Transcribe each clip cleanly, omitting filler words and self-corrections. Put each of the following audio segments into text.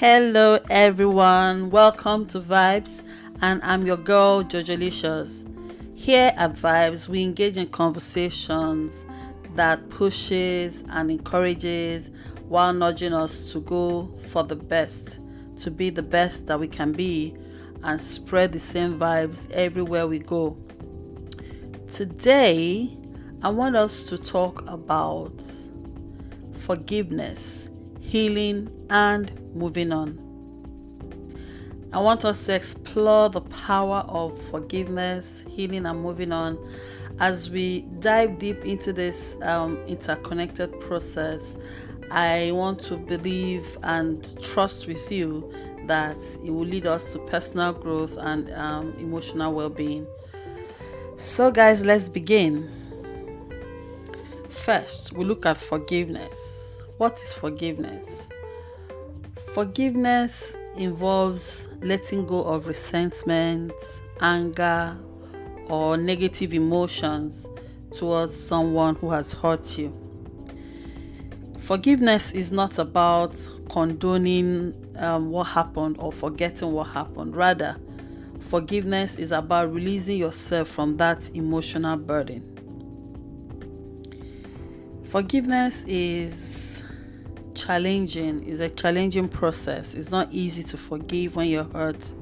Hello everyone, welcome to Vibes, and I'm your girl Jojolicious. Here at Vibes, we engage in conversations that pushes and encourages while nudging us to go for the best, to be the best that we can be, and spread the same vibes everywhere we go. Today, I want us to talk about forgiveness, healing, and moving on. I want us to explore the power of forgiveness, healing, and moving on as we dive deep into this interconnected process. I want to believe and trust with you that it will lead us to personal growth and emotional well-being. So, guys, let's begin. First, we look at forgiveness. What is forgiveness? Forgiveness involves letting go of resentment, anger, or negative emotions towards someone who has hurt you. Forgiveness is not about condoning what happened or forgetting what happened. Rather, forgiveness is about releasing yourself from that emotional burden. Forgiveness is a challenging process. It's not easy to forgive when you're hurt.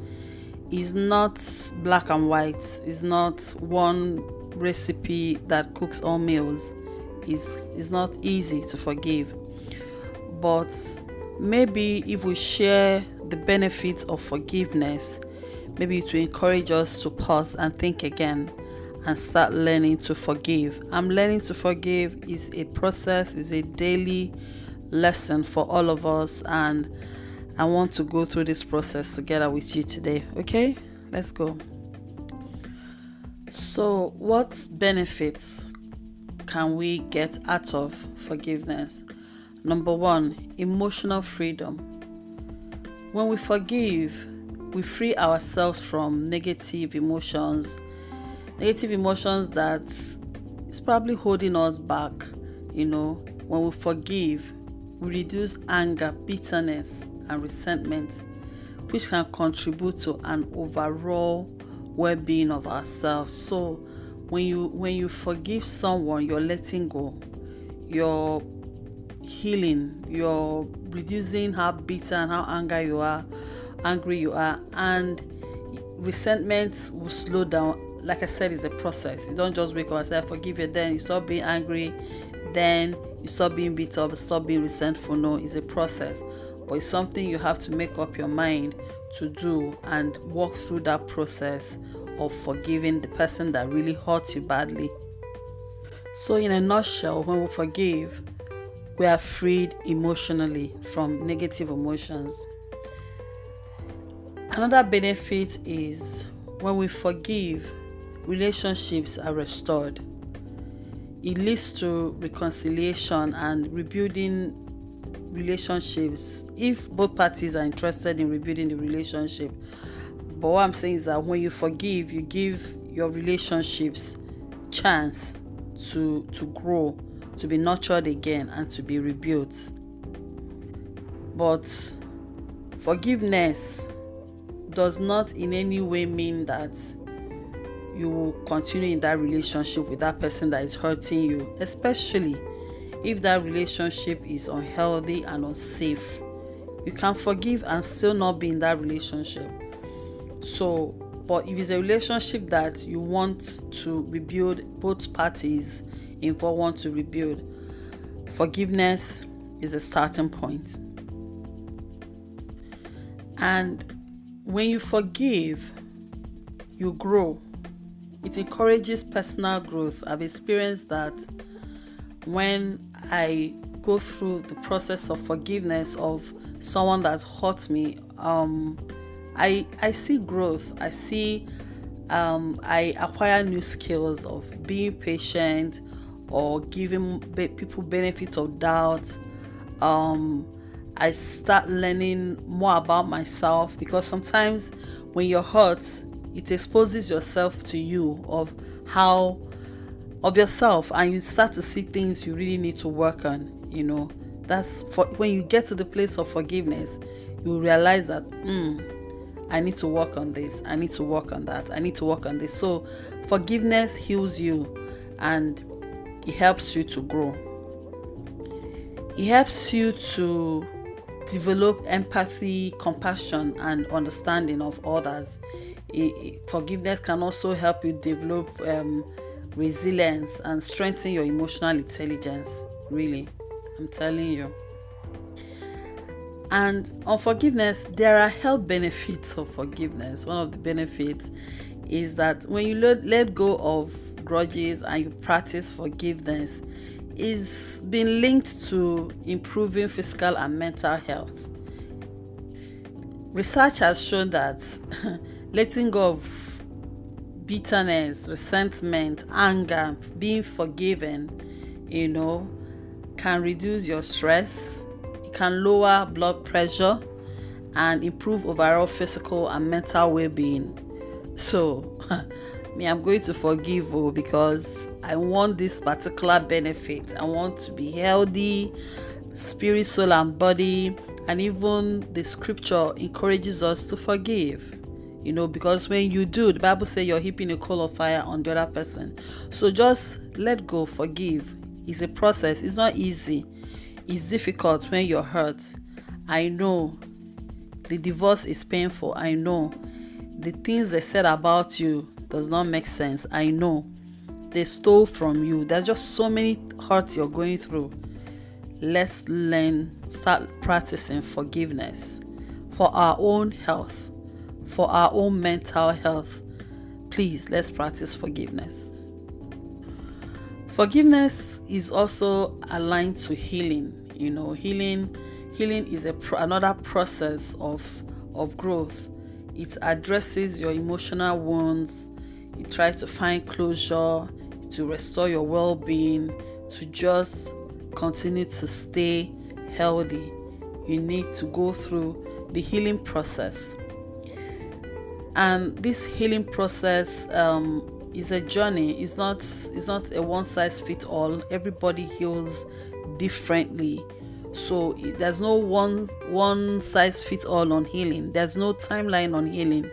It's not black and white. It's not one recipe that cooks all meals. It's not easy to forgive. But maybe if we share the benefits of forgiveness, maybe it will encourage us to pause and think again and start learning to forgive. Learning to forgive is a process, is a daily lesson for all of us, and I want to go through this process together with you today. Okay, let's go. So, what benefits can we get out of forgiveness? Number one, emotional freedom. When we forgive, we free ourselves from negative emotions that is probably holding us back. When we forgive, we reduce anger, bitterness, and resentment, which can contribute to an overall well-being of ourselves. So when you forgive someone, you're letting go, you're healing, you're reducing how bitter and how angry you are, and resentment will slow down. Like I said, it's a process. You don't just wake up and say, I forgive you, then you stop being angry, then you stop being bitter, stop being resentful. No, it's a process. But it's something you have to make up your mind to do and walk through that process of forgiving the person that really hurt you badly. So in a nutshell, when we forgive, we are freed emotionally from negative emotions. Another benefit is when we forgive, relationships are restored. It leads to reconciliation and rebuilding relationships if both parties are interested in rebuilding the relationship. But what I'm saying is that when you forgive, you give your relationships chance to grow, to be nurtured again, and to be rebuilt. But forgiveness does not in any way mean that you will continue in that relationship with that person that is hurting you, especially if that relationship is unhealthy and unsafe. You can forgive and still not be in that relationship. But if it's a relationship that you want to rebuild, both parties involved want to rebuild, forgiveness is a starting point. And when you forgive, you grow. It encourages personal growth. I've experienced that when I go through the process of forgiveness of someone that's hurt me, I see growth. I acquire new skills of being patient or giving people benefit of doubt. I start learning more about myself, because sometimes when you're hurt, it exposes yourself to you of yourself, and you start to see things you really need to work on. That's for when you get to the place of forgiveness, you realize that I need to work on this, I need to work on that, I need to work on this. So forgiveness heals you, and it helps you to grow. It helps you to develop empathy, compassion, and understanding of others. Forgiveness can also help you develop resilience and strengthen your emotional intelligence. Really, I'm telling you. And on forgiveness, there are health benefits of forgiveness. One of the benefits is that when you let go of grudges and you practice forgiveness, is been linked to improving physical and mental health. Research has shown that letting go of bitterness, resentment, anger, being forgiven, can reduce your stress. It can lower blood pressure and improve overall physical and mental well-being. So, I'm going to forgive because I want this particular benefit. I want to be healthy, spirit, soul, and body. And even the scripture encourages us to forgive. Because when you do, the Bible says you're heaping a coal of fire on the other person. So just let go, forgive. It's a process. It's not easy. It's difficult when you're hurt. I know the divorce is painful. I know the things they said about you does not make sense. I know they stole from you. There's just so many hurts you're going through. Let's start practicing forgiveness for our own health, for our own mental health. Please, let's practice forgiveness. Forgiveness is also aligned to healing. Healing is another process of growth. It addresses your emotional wounds. It tries to find closure, to restore your well-being, to just continue to stay healthy. You need to go through the healing process. And this healing process is a journey. It's not a one-size-fits-all. Everybody heals differently. So there's no one size fits all on healing. There's no timeline on healing.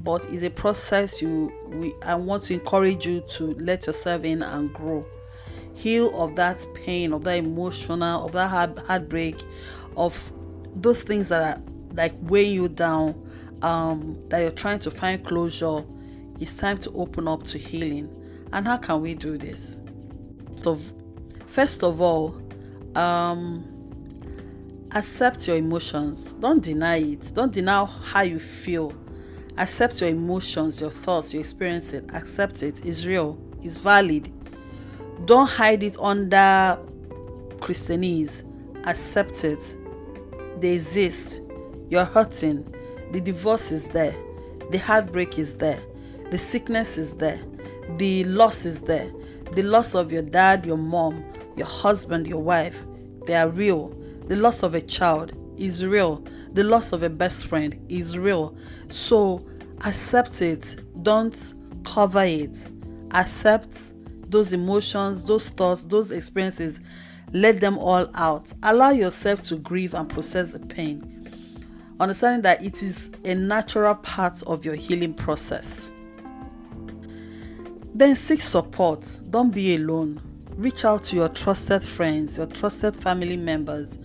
But it's a process I want to encourage you to let yourself in and grow. Heal of that pain, of that emotional, of that heartbreak, of those things that are like weighing you down, that you're trying to find closure. It's time to open up to healing. And how can we do this? So first of all, accept your emotions. Don't deny it. Don't deny how you feel. Accept your emotions, your thoughts, your experiences. Accept it. It's real. It's valid. Don't hide it under Christianese. Accept it. They exist. You're hurting. The divorce is there. The heartbreak is there. The sickness is there. The loss is there. The loss of your dad, your mom, your husband, your wife, they are real. The loss of a child is real. The loss of a best friend is real. So accept it. Don't cover it. Accept those emotions, those thoughts, those experiences. Let them all out. Allow yourself to grieve and process the pain. Understanding that it is a natural part of your healing process. Then seek support. Don't be alone. Reach out to your trusted friends, your trusted family members,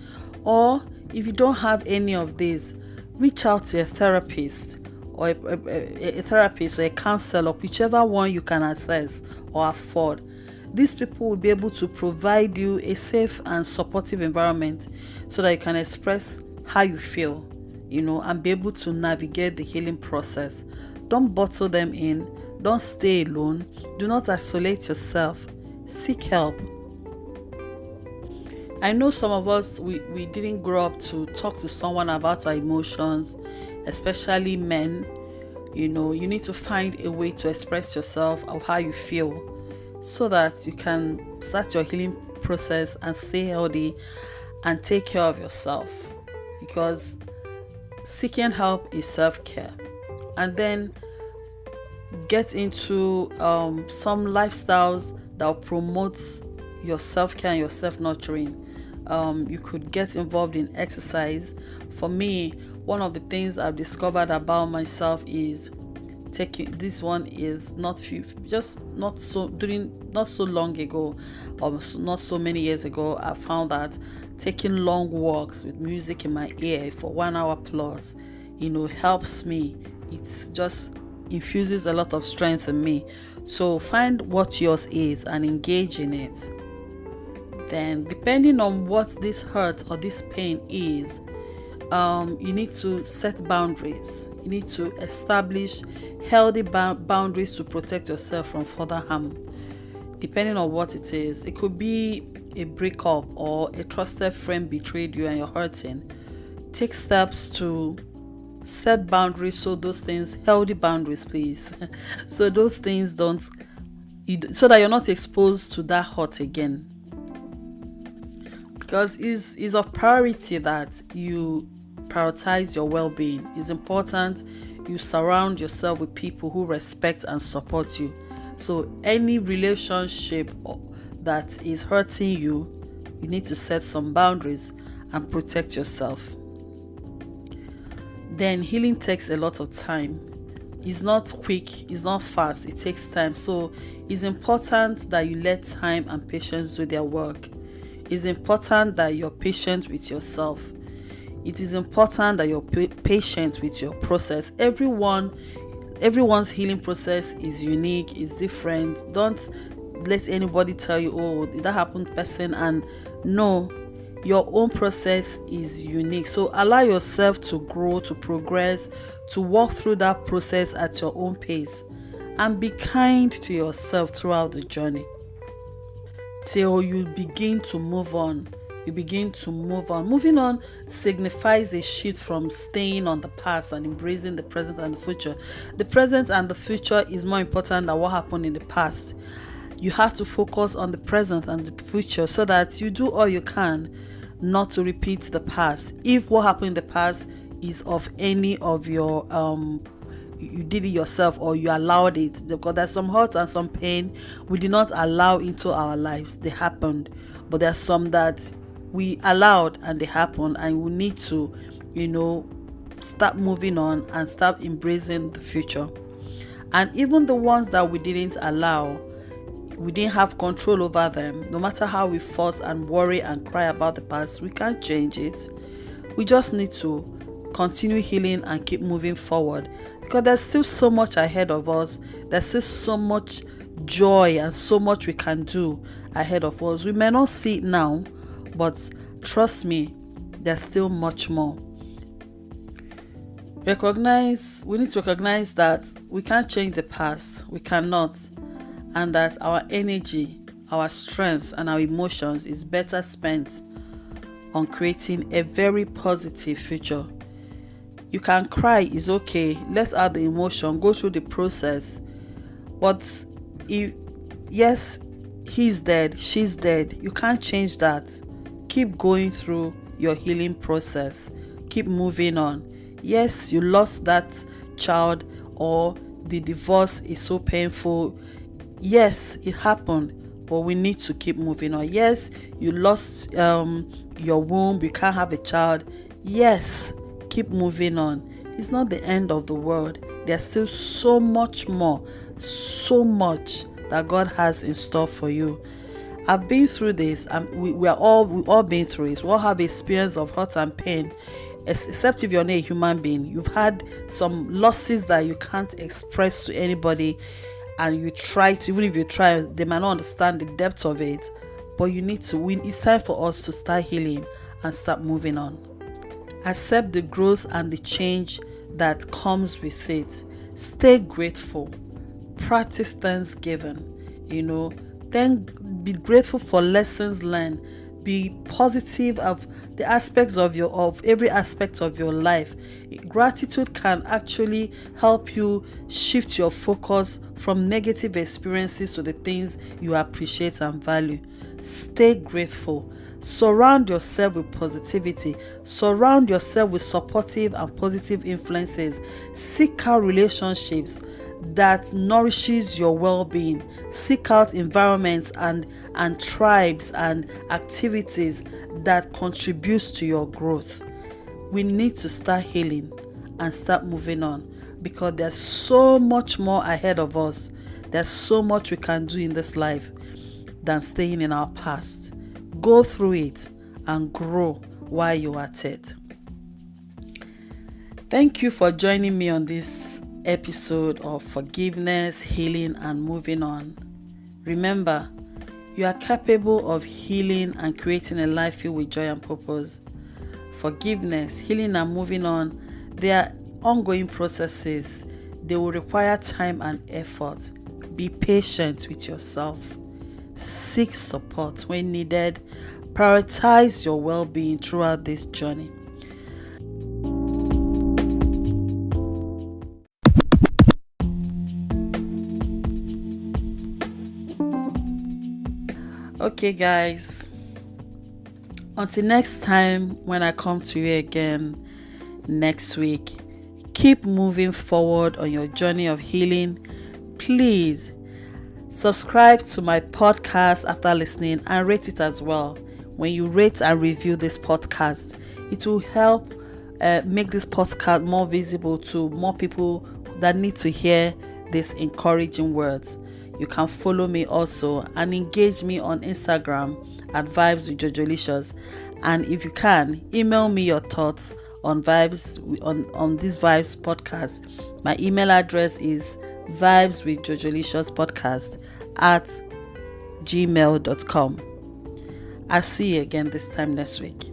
or if you don't have any of these, reach out to a therapist or a therapist or a counselor, whichever one you can access or afford. These people will be able to provide you a safe and supportive environment so that you can express how you feel, and be able to navigate the healing process. Don't bottle them in. Don't stay alone. Do not isolate yourself. Seek help. I know some of us, we didn't grow up to talk to someone about our emotions, especially men. You need to find a way to express yourself of how you feel so that you can start your healing process and stay healthy and take care of yourself. Because seeking help is self-care. And then get into some lifestyles that will promote your self-care and your self-nurturing. You could get involved in exercise. For me, one of the things I've discovered about myself is taking, this one is not few, just not so during not so long ago, or not so many years ago, I found that taking long walks with music in my ear for 1 hour plus, helps me. It's just infuses a lot of strength in me. So find what yours is and engage in it. Then, depending on what this hurt or this pain is, you need to set boundaries. You need to establish healthy boundaries to protect yourself from further harm. Depending on what it is, it could be a breakup or a trusted friend betrayed you and you're hurting. Take steps to set boundaries, so those things, healthy boundaries, please. So those things so that you're not exposed to that hurt again. Because it's of priority that you prioritize your well-being. It's important you surround yourself with people who respect and support you. So any relationship that is hurting you, you need to set some boundaries and protect yourself. Then healing takes a lot of time. It's not quick, it's not fast, it takes time. So it's important that you let time and patience do their work. It's important that you're patient with yourself. It is important that you're patient with your process. Everyone's healing process is unique, is different. Don't let anybody tell you, oh, that happened person, and no, your own process is unique. So allow yourself to grow, to progress, to walk through that process at your own pace, and be kind to yourself throughout the journey till you begin to move on. Moving on signifies a shift from staying on the past and embracing the present and the future. The present and the future is more important than what happened in the past. You have to focus on the present and the future so that you do all you can not to repeat the past. If what happened in the past is of any of your you did it yourself or you allowed it, because there's some hurt and some pain we did not allow into our lives. They happened, but there's some that we allowed and they happened, and we need to start moving on and start embracing the future. And even the ones that we didn't allow, we didn't have control over them. No matter how we fuss and worry and cry about the past, we can't change it. We just need to continue healing and keep moving forward, because there's still so much ahead of us. There's still so much joy and so much we can do ahead of us. We may not see it now, but trust me, there's still much more. We need to recognize that we can't change the past. We cannot. And that our energy, our strength, and our emotions is better spent on creating a very positive future. You can cry, it's okay. Let out the emotion, go through the process. But yes, he's dead, she's dead, you can't change that. Keep going through your healing process. Keep moving on. Yes, you lost that child, or the divorce is so painful. Yes, it happened, but we need to keep moving on. Yes, you lost your womb, you can't have a child. Yes, keep moving on. It's not the end of the world. There's still so much more, so much that God has in store for you. I've been through this, and we've all been through it. We all have experience of hurt and pain, except if you're not a human being. You've had some losses that you can't express to anybody, and you try to, even if you try, they might not understand the depth of it. But you need to win. It's time for us to start healing and start moving on. Accept the growth and the change that comes with it. Stay grateful. Practice thanksgiving. Be grateful for lessons learned. Be positive of the aspects of every aspect of your life. Gratitude can actually help you shift your focus from negative experiences to the things you appreciate and value. Stay grateful. Surround yourself with positivity. Surround yourself with supportive and positive influences. Seek out relationships that nourishes your well-being. Seek out environments and tribes and activities that contributes to your growth. We need to start healing and start moving on, because there's so much more ahead of us. There's so much we can do in this life than staying in our past. Go through it and grow while you're at it. Thank you for joining me on this episode of forgiveness, healing, and moving on. Remember, you are capable of healing and creating a life filled with joy and purpose. Forgiveness, healing, and moving on, they are ongoing processes. They will require time and effort. Be patient with yourself. Seek support when needed. Prioritize your well-being throughout this journey. Okay, guys, until next time when I come to you again next week, keep moving forward on your journey of healing. Please subscribe to my podcast after listening and rate it as well. When you rate and review this podcast, it will help make this podcast more visible to more people that need to hear these encouraging words. You can follow me also and engage me on Instagram at Vibes with Jojolicious. And if you can, email me your thoughts on vibes on this Vibes podcast. My email address is vibeswithjojoliciousPodcast@gmail.com. I'll see you again this time next week.